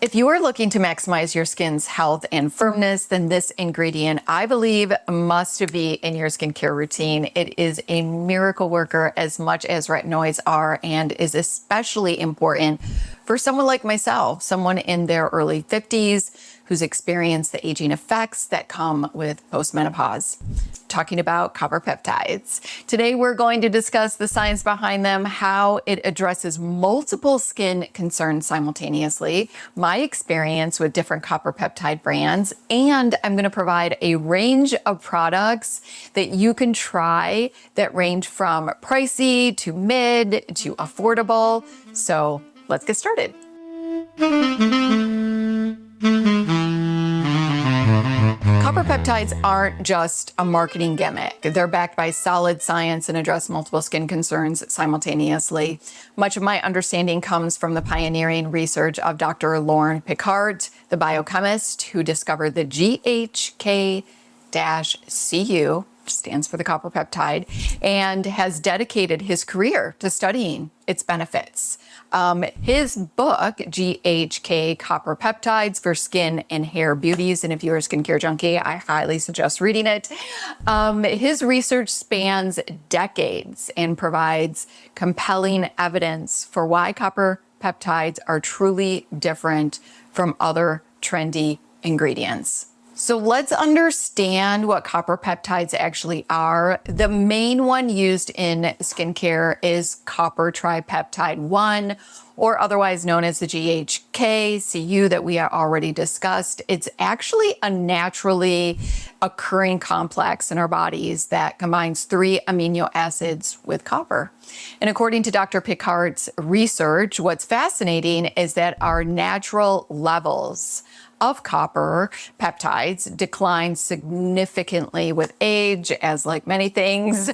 If you are looking to maximize your skin's health and firmness, then this ingredient, I believe, must be in your skincare routine. It is a miracle worker as much as retinoids are, and is especially important for someone like myself, someone in their early 50s who's experienced the aging effects that come with postmenopause. Talking about copper peptides. Today, we're going to discuss the science behind them, how it addresses multiple skin concerns simultaneously, my experience with different copper peptide brands, and I'm going to provide a range of products that you can try that range from pricey to mid to affordable. So let's get started. Copper peptides aren't just a marketing gimmick. They're backed by solid science and address multiple skin concerns simultaneously. Much of my understanding comes from the pioneering research of Dr. Loren Pickart, the biochemist who discovered the GHK-Cu, stands for the copper peptide, and has dedicated his career to studying its benefits. His book, GHK Copper Peptides for Skin and Hair Beauties, and if you're a skincare junkie, I highly suggest reading it. His research spans decades and provides compelling evidence for why copper peptides are truly different from other trendy ingredients. So let's understand what copper peptides actually are. The main one used in skincare is copper tripeptide 1, or otherwise known as the GHK-Cu that we already discussed. It's actually a naturally occurring complex in our bodies that combines 3 amino acids with copper. And according to Dr. Pickart's research, what's fascinating is that our natural levels of copper peptides decline significantly with age, as like many things,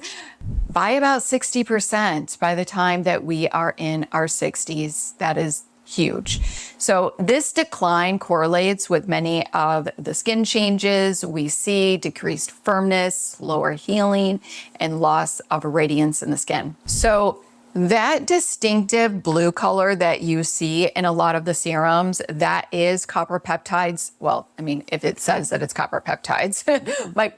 by about 60% by the time that we are in our 60s. That is huge. So this decline correlates with many of the skin changes we see: decreased firmness, lower healing, and loss of radiance in the skin. So that distinctive blue color that you see in a lot of the serums, that is copper peptides. Well, I mean, if it says that it's copper peptides,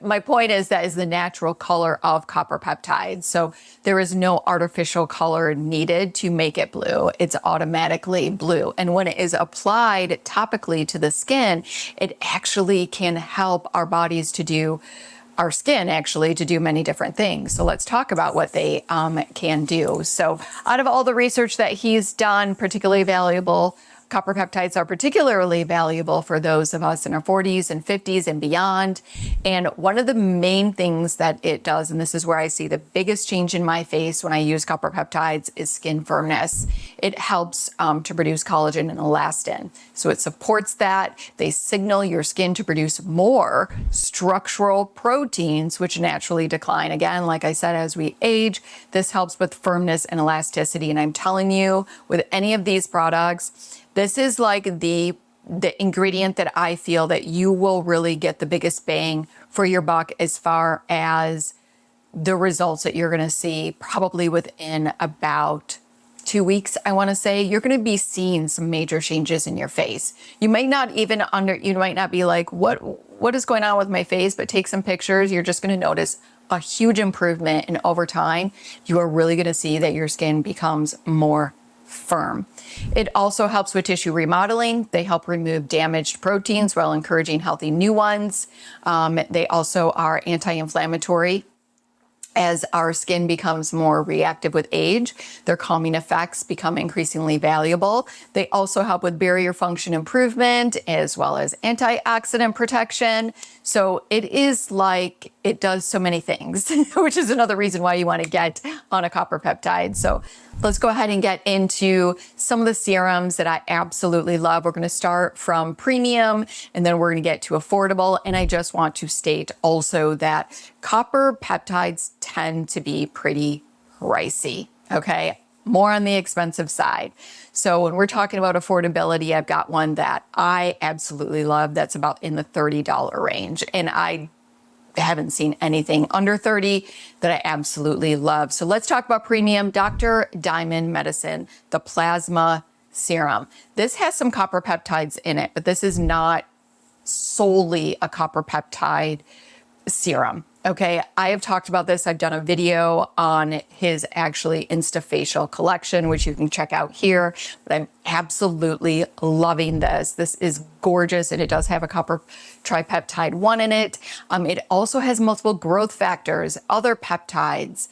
my point is that is the natural color of copper peptides. So there is no artificial color needed to make it blue. It's automatically blue. And when it is applied topically to the skin, it actually can help our bodies to do our skin actually to do many different things. So let's talk about what they can do. So out of all the research that he's done, particularly valuable, copper peptides are particularly valuable for those of us in our 40s and 50s and beyond. And one of the main things that it does, and this is where I see the biggest change in my face when I use copper peptides, is skin firmness. It helps to produce collagen and elastin. So it supports that. They signal your skin to produce more structural proteins, which naturally decline. Again, like I said, as we age, this helps with firmness and elasticity. And I'm telling you, with any of these products, this is like the ingredient that I feel that you will really get the biggest bang for your buck as far as the results that you're going to see probably within about 2 weeks. I want to say you're going to be seeing some major changes in your face. You might not even you might not be like, what is going on with my face? But take some pictures. You're just going to notice a huge improvement, and over time, you are really going to see that your skin becomes more firm. It also helps with tissue remodeling. They help remove damaged proteins while encouraging healthy new ones. They also are anti-inflammatory. As our skin becomes more reactive with age, their calming effects become increasingly valuable. They also help with barrier function improvement as well as antioxidant protection. So it is like it does so many things, which is another reason why you want to get on a copper peptide. So let's go ahead and get into some of the serums that I absolutely love. We're going to start from premium, and then we're going to get to affordable. And I just want to state also that copper peptides tend to be pretty pricey, okay? More on the expensive side. So when we're talking about affordability, I've got one that I absolutely love that's about in the $30 range. And I haven't seen anything under 30 that I absolutely love. So let's talk about premium. Dr. Diamond Medicine, the Plasma serum. This has some copper peptides in it, but this is not solely a copper peptide serum. Okay, I have talked about this. I've done a video on his actually Instafacial collection, which you can check out here. But I'm absolutely loving this. This is gorgeous, and it does have a copper tripeptide 1 in it. It also has multiple growth factors, other peptides.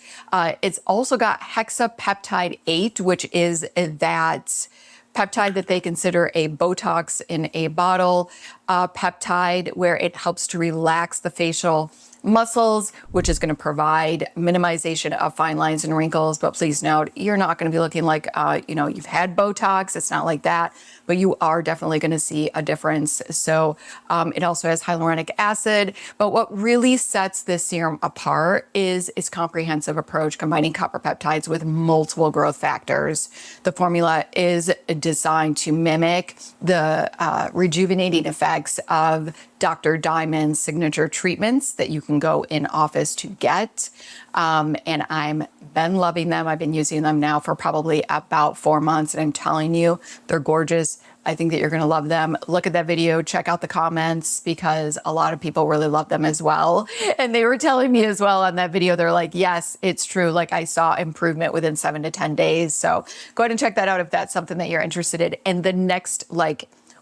It's also got hexapeptide 8, which is that peptide that they consider a Botox in a bottle peptide, where it helps to relax the facial muscles, which is going to provide minimization of fine lines and wrinkles. But please note, you're not going to be looking like, you've had Botox. It's not like that, but you are definitely going to see a difference. So it also has hyaluronic acid. But what really sets this serum apart is its comprehensive approach, combining copper peptides with multiple growth factors. The formula is designed to mimic the rejuvenating effects of Dr. Diamond's signature treatments that you can go in office to get. And I've been loving them. I've been using them now for probably about 4 months, and I'm telling you, they're gorgeous. I think that you're going to love them. Look at that video, check out the comments, because a lot of people really love them as well. And they were telling me as well on that video, they're like, yes, it's true. Like, I saw improvement within 7 to 10 days. So go ahead and check that out if that's something that you're interested in. And the next,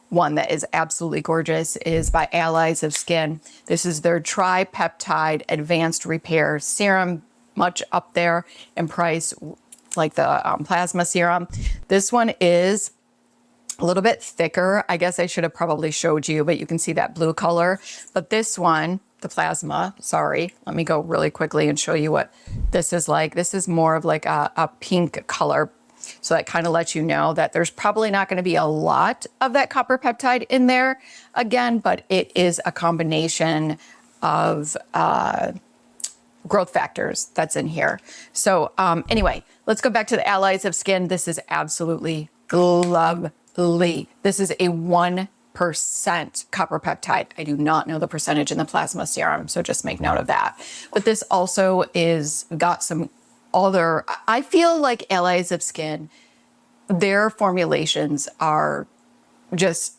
one that is absolutely gorgeous is by Allies of Skin. This is their Tripeptide Advanced Repair Serum, much up there in price, like the plasma serum. This one is a little bit thicker. I guess I should have probably showed you, but you can see that blue color. But this one, the plasma, sorry, let me go really quickly and show you what this is like. This is more of like a pink color. So that kind of lets you know that there's probably not going to be a lot of that copper peptide in there again, but it is a combination of growth factors that's in here. So anyway, let's go back to the Allies of Skin. This is absolutely lovely. This is a 1% copper peptide. I do not know the percentage in the plasma serum, so just make note of that. But this also is got some other, I feel like Allies of Skin, their formulations are just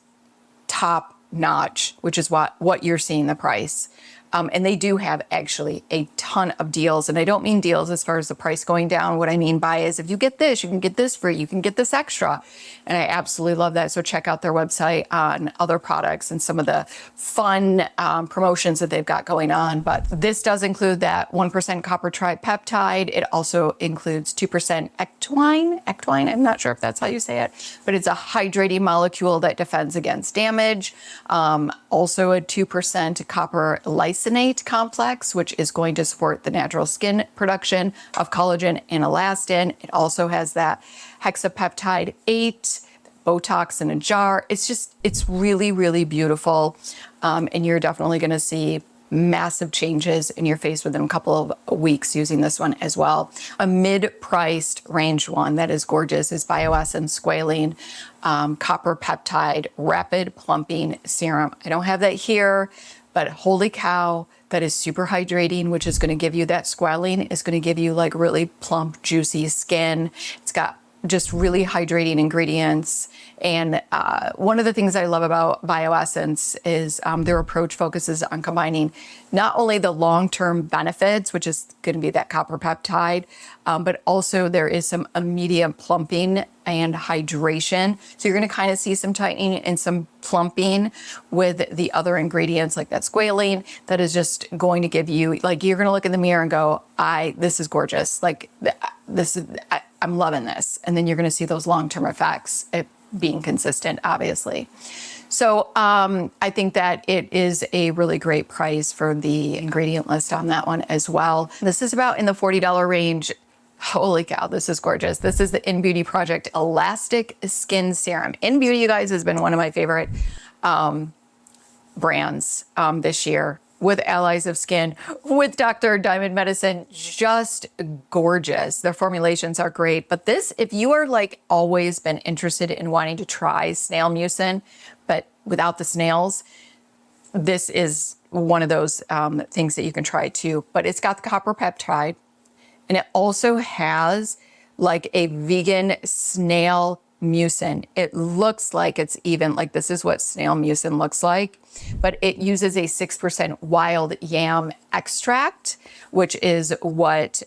top notch, which is what you're seeing the price. And they do have actually a ton of deals. And I don't mean deals as far as the price going down. What I mean by is if you get this, you can get this free, you can get this extra. And I absolutely love that. So check out their website on other products and some of the fun promotions that they've got going on. But this does include that 1% copper tripeptide. It also includes 2% equine. I'm not sure if that's how you say it, but it's a hydrating molecule that defends against damage. Also a 2% copper lysine complex, which is going to support the natural skin production of collagen and elastin. It also has that hexapeptide 8, Botox in a jar. It's really, really beautiful. And you're definitely going to see massive changes in your face within a couple of weeks using this one as well. A mid-priced range one that is gorgeous is Biossance Squalane Copper Peptide Rapid Plumping Serum. I don't have that here, but holy cow, that is super hydrating, which is going to give you that squalene is going to give you like really plump, juicy skin. It's got just really hydrating ingredients. And one of the things I love about Biossance is their approach focuses on combining not only the long-term benefits, which is going to be that copper peptide, but also there is some immediate plumping and hydration. So you're going to kind of see some tightening and some plumping with the other ingredients like that squalene that is just going to give you, like, you're going to look in the mirror and go, this is gorgeous. Like, I'm loving this. And then you're going to see those long-term effects being consistent, obviously. So I think that it is a really great price for the ingredient list on that one as well. This is about in the $40 range. Holy cow, this is gorgeous. This is the Innbeauty Project Elastic Skin Serum. Innbeauty, you guys, has been one of my favorite brands this year, with Allies of Skin, with Dr. Diamond Medicine, just gorgeous. Their formulations are great. But this, if you are like always been interested in wanting to try snail mucin, but without the snails, this is one of those things that you can try too. But it's got the copper peptide, and it also has like a vegan snail mucin. It looks like it's even, like this is what snail mucin looks like, but it uses a 6% wild yam extract, which is what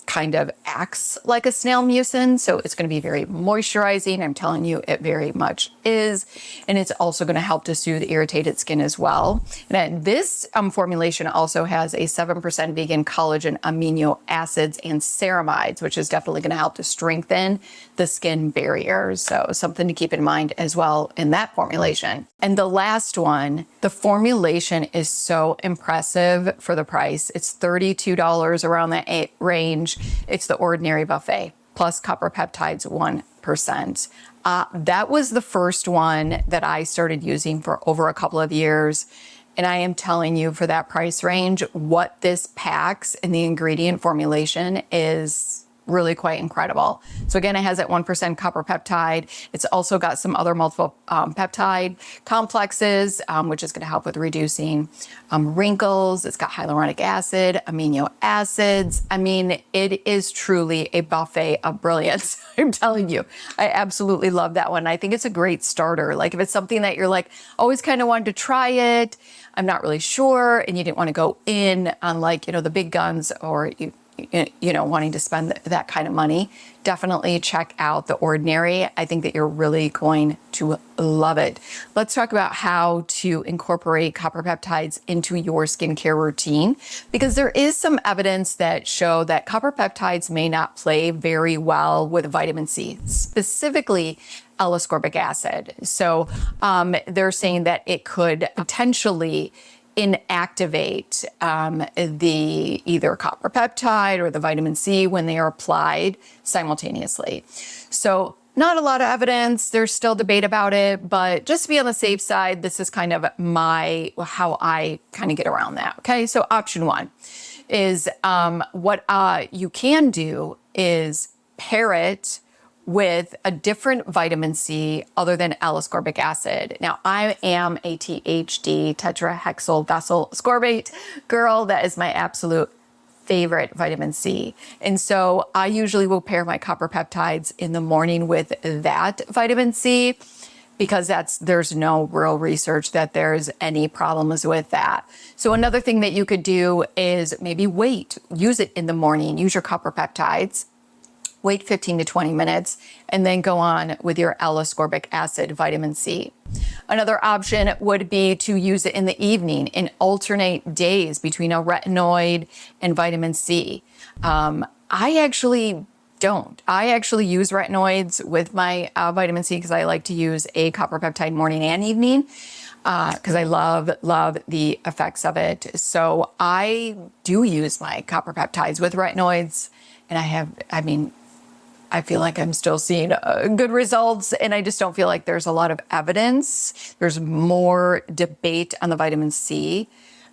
kind of acts like a snail mucin. So it's going to be very moisturizing. I'm telling you, it very much is. And it's also going to help to soothe irritated skin as well. And then this formulation also has a 7% vegan collagen amino acids and ceramides, which is definitely going to help to strengthen the skin barrier. So something to keep in mind as well in that formulation. And the last one, the formulation is so impressive for the price. It's $32 around that range. It's the Ordinary Buffet plus copper peptides 1%. That was the first one that I started using for over a couple of years. And I am telling you, for that price range, what this packs in the ingredient formulation is really quite incredible. So again, it has that 1% copper peptide. It's also got some other multiple peptide complexes, which is going to help with reducing wrinkles. It's got hyaluronic acid, amino acids. I mean, it is truly a buffet of brilliance. I'm telling you, I absolutely love that one. I think it's a great starter. Like if it's something that you're like always kind of wanted to try it, I'm not really sure, and you didn't want to go in on like, the big guns, or wanting to spend that kind of money, definitely check out the Ordinary. I think that you're really going to love it. Let's talk about how to incorporate copper peptides into your skincare routine, because there is some evidence that show that copper peptides may not play very well with vitamin C, specifically L-ascorbic acid. So they're saying that it could potentially inactivate the either copper peptide or the vitamin C when they are applied simultaneously. So not a lot of evidence. There's still debate about it, but just to be on the safe side, this is kind of how I kind of get around that. Okay, so option one is what you can do is pair it with a different vitamin C other than L-ascorbic acid. Now, I am a THD, tetrahexyl vessel ascorbate girl. That is my absolute favorite vitamin C. And so I usually will pair my copper peptides in the morning with that vitamin C, because there's no real research that there's any problems with that. So another thing that you could do is maybe use it in the morning, use your copper peptides, wait 15 to 20 minutes, and then go on with your L-ascorbic acid vitamin C. Another option would be to use it in the evening and alternate days between a retinoid and vitamin C. I actually don't. I actually use retinoids with my vitamin C because I like to use a copper peptide morning and evening, because I love the effects of it. So I do use my copper peptides with retinoids, and I feel like I'm still seeing good results, and I just don't feel like there's a lot of evidence. There's more debate on the vitamin C,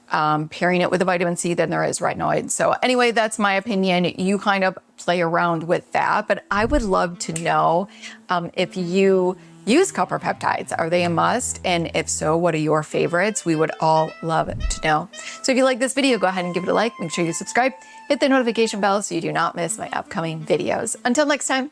pairing it with the vitamin C than there is retinoids. So anyway, that's my opinion. You kind of play around with that, but I would love to know if you use copper peptides. Are they a must? And if so, what are your favorites? We would all love to know. So if you like this video, go ahead and give it a like. Make sure you subscribe, hit the notification bell so you do not miss my upcoming videos. Until next time.